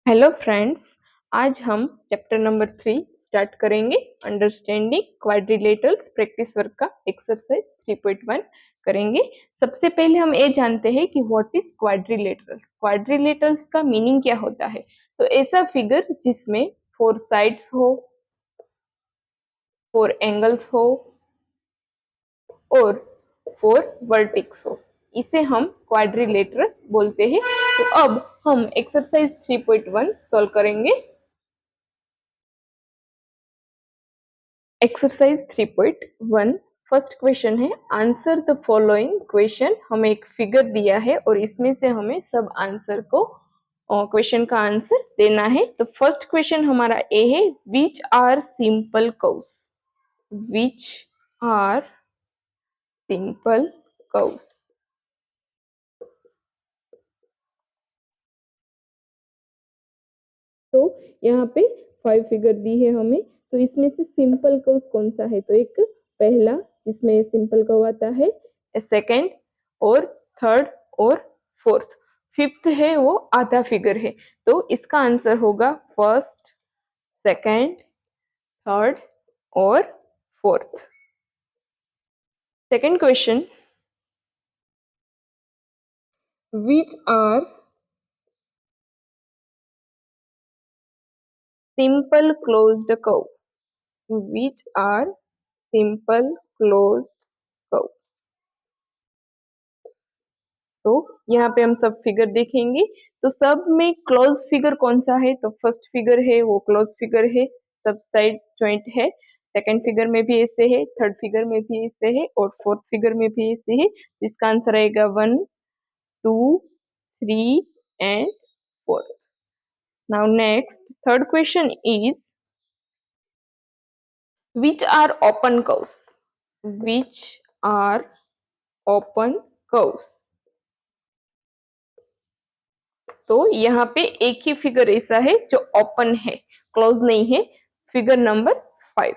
Hello friends, आज हम chapter number 3 start करेंगे। अंडरस्टैंडिंग क्वाड्रिलेटरल्स प्रैक्टिस वर्क का एक्सरसाइज 3.1 करेंगे। सबसे पहले हम ये जानते हैं कि व्हाट इज क्वाड्रिलेटरल्स। क्वाड्रिलेटरल्स का मीनिंग क्या होता है। तो ऐसा फिगर जिसमें 4 साइड्स हो, 4 एंगल्स हो और 4 वर्टिक्स हो, इसे हम क्वाड्रिलेटरल बोलते हैं। तो अब हम एक्सरसाइज 3.1 सॉल्व करेंगे। एक्सरसाइज 3.1 फर्स्ट क्वेश्चन है, आंसर द फॉलोइंग क्वेश्चन। हमें एक फिगर दिया है और इसमें से हमें सब आंसर को क्वेश्चन का आंसर देना है। तो फर्स्ट क्वेश्चन हमारा ए है, which are simple curves. Which are simple curves. तो यहाँ पे 5 फिगर दी है हमें, तो इसमें से सिंपल कर्व कौन सा है। तो एक पहला जिसमें सिंपल कर्व आता है, सेकंड और थर्ड और फोर्थ। फिफ्थ है वो आधा फिगर है। तो इसका आंसर होगा फर्स्ट, सेकंड, थर्ड और fourth. Second question, which are simple closed curve. Which are simple closed curve. तो यहाँ पे हम सब फिगर देखेंगे, तो सब में क्लोज फिगर कौन सा है। तो फर्स्ट फिगर है वो क्लोज फिगर है, सब साइड जॉइंट है। सेकंड फिगर में भी ऐसे है, थर्ड फिगर में भी ऐसे है और फोर्थ फिगर में भी ऐसे है। इसका आंसर आएगा 1, 2, 3 and 4। Now next third question is, which are open curves. Which are open curves. तो यहाँ पे एक ही फिगर ऐसा है जो ओपन है, क्लोज नहीं है, figure number 5।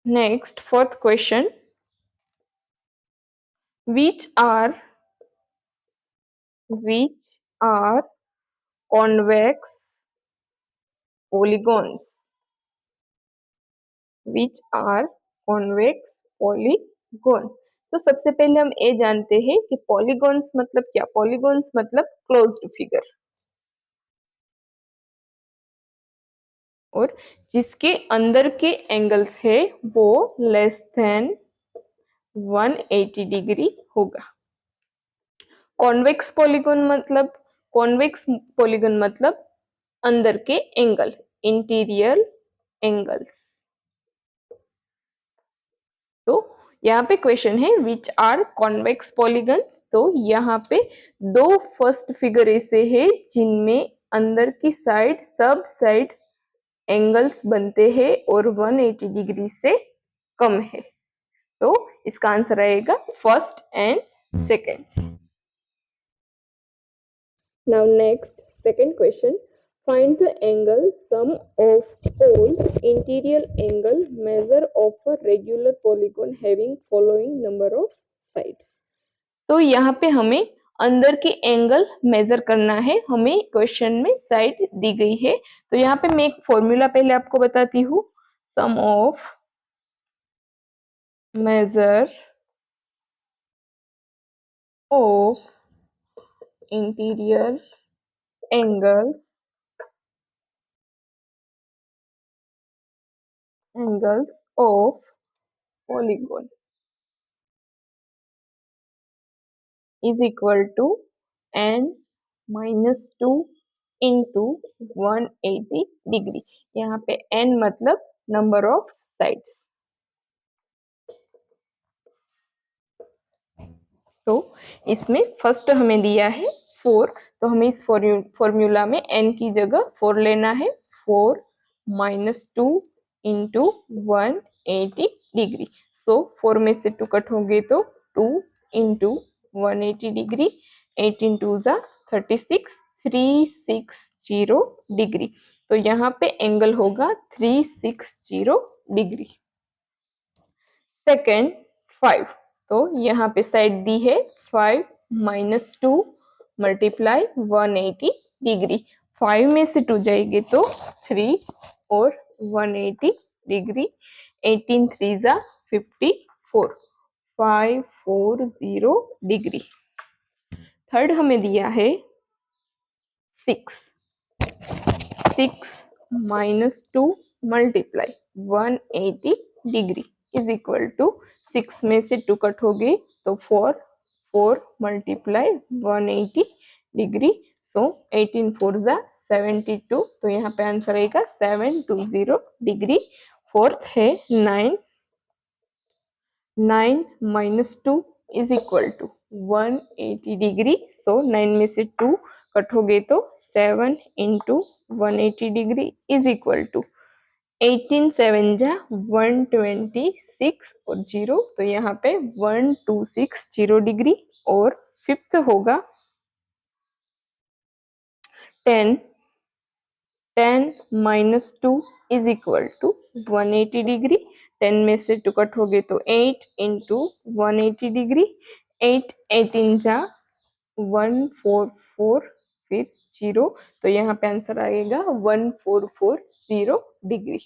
Next fourth question, which are convex polygons. Which are convex polygons. तो सबसे पहले हम ये जानते हैं कि पॉलीगॉन्स मतलब क्या। पॉलीगॉन्स मतलब क्लोज्ड फिगर और जिसके अंदर के एंगल्स है वो लेस देन 180 डिग्री होगा। कॉन्वेक्स पॉलीगॉन मतलब अंदर के एंगल, इंटीरियर एंगल्स। तो यहाँ पे क्वेश्चन है विच आर कॉन्वेक्स पॉलीगन्स। तो यहाँ पे दो फर्स्ट फिगर ऐसे है जिनमें अंदर की साइड सब साइड एंगल्स बनते हैं और 180 डिग्री से कम है। तो इसका आंसर आएगा first and second. Now next, second question. Find the angle sum of all interior angle measure of a regular polygon having following number of sides. तो यहाँ पे हमें अंदर के एंगल मेजर करना है, हमें क्वेश्चन में साइड दी गई है। तो यहाँ पे मैं एक फॉर्मूला पहले आपको बताती हूँ। Sum of measure of interior angles of polygon is equal to n minus 2 into 180 degree. यहाँ पे n मतलब नंबर ऑफ साइड्स। तो इसमें फर्स्ट हमें दिया है 4, तो हमें इस फॉर्मूला में n की जगह 4 लेना है। 4 minus 2 into 180 डिग्री। सो 4 में से 2 कट होंगे तो 2 into 180 डिग्री। 8 into 36, 360 degree. तो यहाँ पे एंगल होगा 360 डिग्री। सेकेंड 5, तो यहाँ पे साइड दी है 5 minus 2 मल्टीप्लाई 180 डिग्री। 5 में से 2 जाएंगे तो 3 और 180 डिग्री। 18 3 जा 54, 540 डिग्री। थर्ड हमें दिया है 6 minus 2 multiply 180 degree is equal to 6 में से 2 कट हो गए तो 4 मल्टीप्लाई 180 डिग्री। सो 18 4 जा 72, तो यहाँ पे आंसर आएगा 720 डिग्री। फोर्थ है 9 minus 2 is equal to 180 degree. So 9 में से 2 कट हो गए तो 7 into 180 degree is equal to 18 7 जा 126 और 0, तो यहाँ पे 1260 डिग्री। और फिफ्थ होगा 10 minus 2 is equal to 180 degree. 10 में से 2 कट हो गए तो 8 इंटू 180 डिग्री। 8 18 जा 144 फिर 0, तो यहाँ पे आंसर आएगा 1440 degree.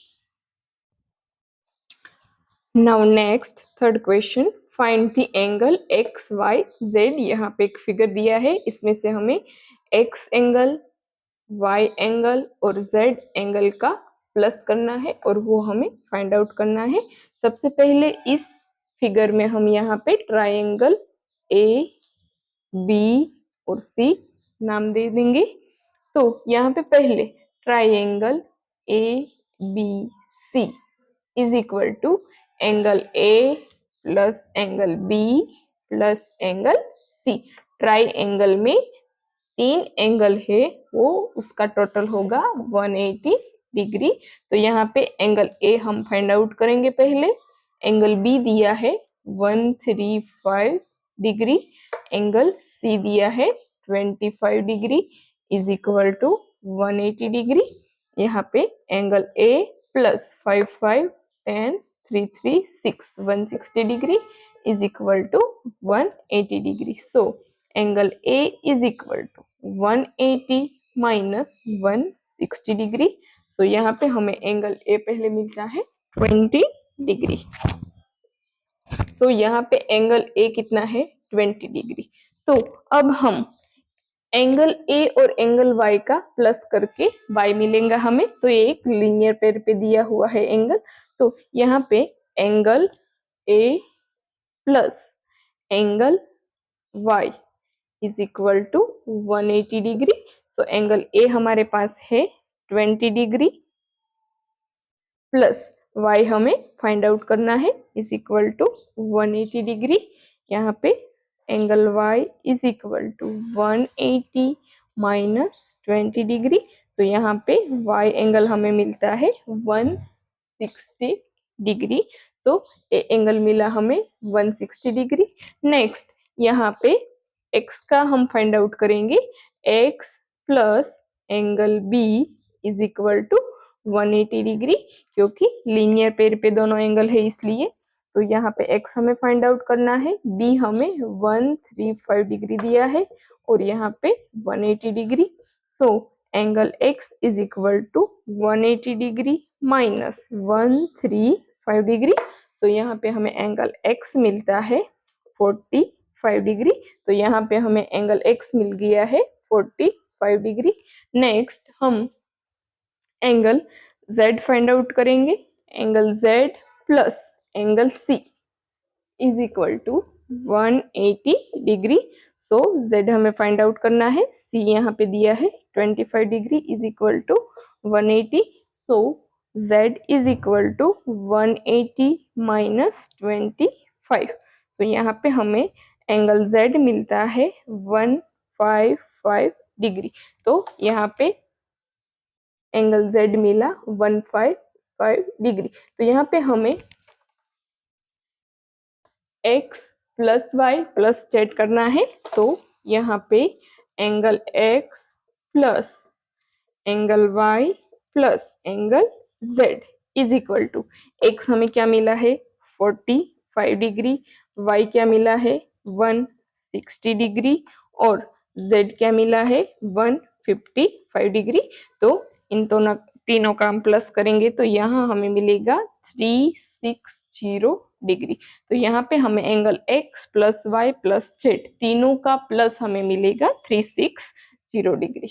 Now next third question, find the angle X Y Z. यहाँ पे एक फिगर दिया है, इसमें से हमें एक्स एंगल, वाई एंगल और जेड एंगल का प्लस करना है और वो हमें फाइंड आउट करना है। सबसे पहले इस फिगर में हम यहाँ पे ट्राइंगल ए बी और सी नाम दे देंगे। तो यहाँ पे पहले triangle A B C is equal to angle A plus angle B plus angle C. Triangle में 3 एंगल है, वो उसका टोटल होगा 180 डिग्री। तो यहाँ पे एंगल ए हम फाइंड आउट करेंगे पहले। एंगल बी दिया है 135 डिग्री, एंगल सी दिया है 25 degree is equal to 180 degree. यहाँ पे angle A plus 5 5 10 3 3 6 160 degree is equal to 180 degree. So angle A is equal to 180 minus 160 degree. So यहाँ पे हमें एंगल ए पहले मिलता है 20 डिग्री। सो यहाँ पे एंगल ए कितना है 20 डिग्री। तो अब हम एंगल ए और एंगल वाई का प्लस करके वाई मिलेगा हमें। तो ये एक लीनियर पेयर पे दिया हुआ है एंगल। तो यहाँ पे angle A plus angle Y is equal to 180 degree. So angle A हमारे पास है 20 डिग्री प्लस y हमें फाइंड आउट करना है इज इक्वल टू 180 डिग्री। यहाँ पे angle y is equal to 180 minus 20 degree. तो यहाँ पे y एंगल हमें मिलता है 160 डिग्री। सो एंगल मिला हमें 160 डिग्री। नेक्स्ट यहाँ पे x का हम फाइंड आउट करेंगे। x plus angle b is equal to 180 degree, क्योंकि लीनियर पेयर पे दोनों एंगल है इसलिए। तो यहाँ पे x हमें फाइंड आउट करना है, b हमें 135 डिग्री दिया है और यहाँ पे 180 degree. So angle x is equal to 180 degree minus 135 degree. So यहाँ पे हमें एंगल x मिलता है 45 डिग्री। तो यहाँ पे हमें एंगल x मिल गया है 45 डिग्री। नेक्स्ट हम एंगल z फाइंड आउट करेंगे। Angle z plus angle c is equal to 180 degree. So z हमें फाइंड आउट करना है, c यहाँ पे दिया है 25 degree is equal to 180। So z is equal to 180 minus 25। तो यहाँ पे हमें एंगल z मिलता है 155 डिग्री। तो यहाँ पे एंगल z मिला 155 डिग्री। तो यहाँ पे हमें x plus Y plus z करना है। तो यहाँ पे angle x plus angle y plus angle z is equal to x हमें क्या मिला है 45 डिग्री, y क्या मिला है 160 डिग्री और z क्या मिला है 155 डिग्री। तो इन दोनों तीनों का हम प्लस करेंगे तो यहाँ हमें मिलेगा 360 डिग्री। तो यहाँ पे हमें angle x plus Y plus Z तीनों का प्लस हमें मिलेगा 360 डिग्री।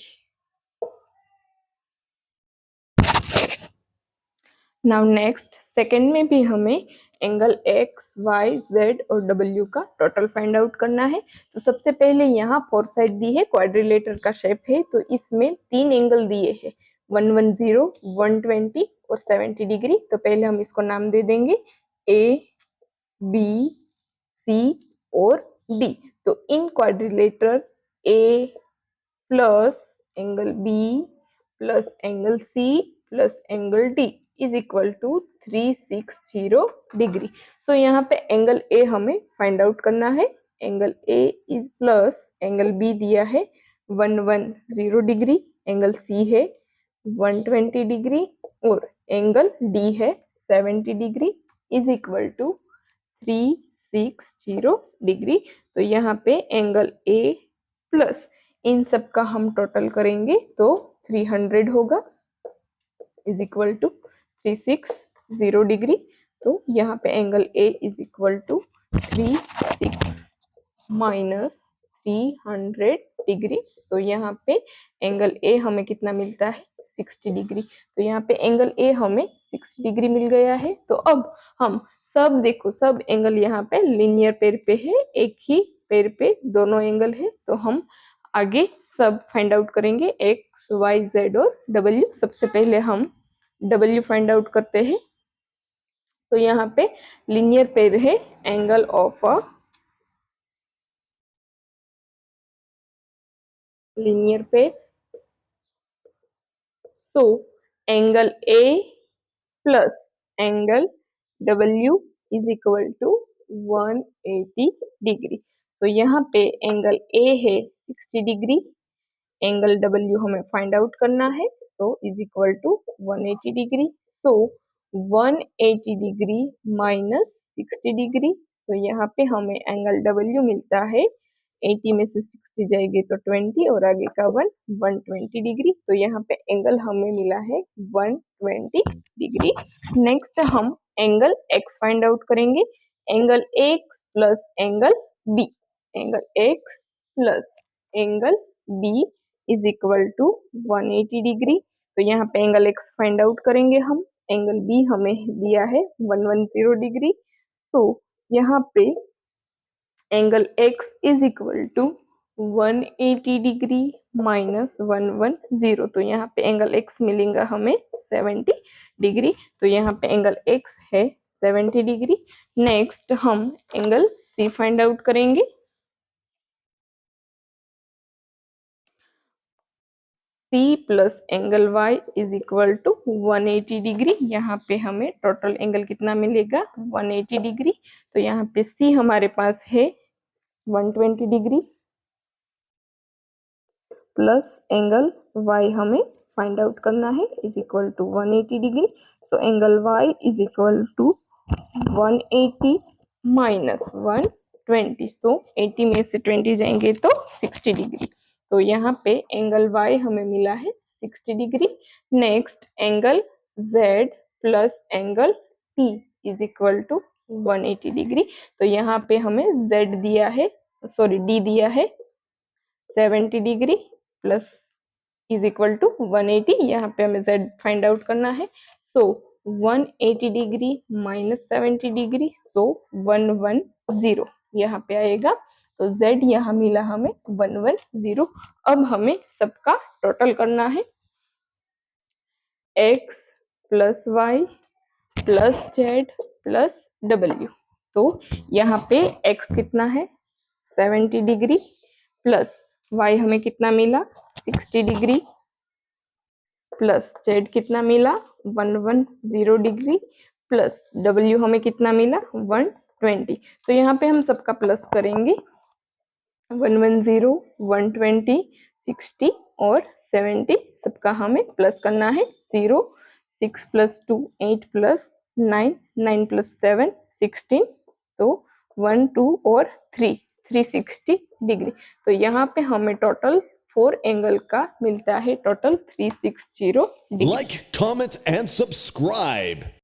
नाउ नेक्स्ट सेकंड में भी हमें एंगल x, y, z और w का टोटल फाइंड आउट करना है। तो सबसे पहले यहाँ फोर साइड दी है, क्वाड्रिलेटर का शेप है, तो इसमें तीन एंगल दिए हैं 110, 120 और 70 डिग्री। तो पहले हम इसको नाम दे देंगे A, B, C और D। तो in quadrilateral A plus angle B plus angle C plus angle D is equal to 360 degree. So यहाँ पे एंगल A हमें फाइंड आउट करना है। Angle A is plus angle B दिया है 110 degree, angle C है 120 degree और angle D है 70 degree is equal to 360 degree. तो यहाँ पे एंगल A प्लस इन सब का हम टोटल करेंगे तो 300 होगा इज इक्वल टू 360 डिग्री। तो यहाँ पे angle A is equal to 36 minus 300 degree. तो यहाँ पे एंगल A हमें कितना मिलता है 60 डिग्री। तो यहाँ पे एंगल A हमें 60 डिग्री मिल गया है। तो अब हम सब देखो सब एंगल यहाँ पे लीनियर पेयर पे है, एक ही पेयर पे दोनों एंगल है। तो हम आगे सब फाइंड आउट करेंगे x, y, z और w। सबसे पहले हम w फाइंड आउट करते हैं। तो यहाँ पे लीनियर पेयर है angle of a linear pair. So angle A plus angle W is equal to 180 degree. तो यहाँ पे एंगल A है 60 डिग्री, एंगल W हमें फाइंड आउट करना है तो इज इक्वल टू 180 डिग्री। तो 180 डिग्री माइनस 60 डिग्री। तो यहाँ पे हमें एंगल W मिलता है 80 में से 60 जाएगी तो 20 और आगे का 120 डिग्री। तो यहाँ पे एंगल हमें मिला है 120 डिग्री। नेक्स्ट हम एंगल x फाइंड आउट करेंगे। Angle x plus angle b, angle x plus angle b is equal to 180 degree. तो यहाँ पे एंगल x फाइंड आउट करेंगे हम। एंगल b हमें दिया है 110 डिग्री। तो यहाँ पे angle x is equal to 180 degree minus 110। तो यहाँ पे एंगल x मिलेगा हमें 70 डिग्री। तो यहाँ पे एंगल x है 70 डिग्री। नेक्स्ट हम एंगल c फाइंड आउट करेंगे। C plus angle y is equal to 180 degree. यहाँ पे हमें टोटल एंगल कितना मिलेगा 180 डिग्री। तो यहाँ पे C हमारे पास है 120 डिग्री प्लस एंगल y हमें फाइंड आउट करना है इज इक्वल टू 180 डिग्री। तो angle y is equal to 180 minus 120। So 80 में से 20 जाएंगे तो 60 डिग्री। तो यहाँ पे एंगल y हमें मिला है 60 degree. Next angle z plus angle t is equal to 180 degree. तो यहाँ पे हमें z दिया है, सॉरी d दिया है 70 degree plus is equal to 180। यहाँ पे हमें z फाइंड आउट करना है। So 180 degree minus 70 degree, so 110 यहाँ पे आएगा। तो z यहाँ मिला हमें 110। अब हमें सबका टोटल करना है x plus Y plus Z plus w। तो यहाँ पे x कितना है 70 डिग्री प्लस y हमें कितना मिला 60 डिग्री प्लस z कितना मिला 110 डिग्री प्लस w हमें कितना मिला 120। तो यहाँ पे हम सबका प्लस करेंगे 110, 120, 60 और 70 सबका हमें प्लस करना है। 0, 6 प्लस 2 8 प्लस 9, 9 प्लस 7 16। तो 1 2 और 3 360 डिग्री। तो यहाँ पे हमें टोटल 4 एंगल का मिलता है total 360 degree. Like, comment, and subscribe.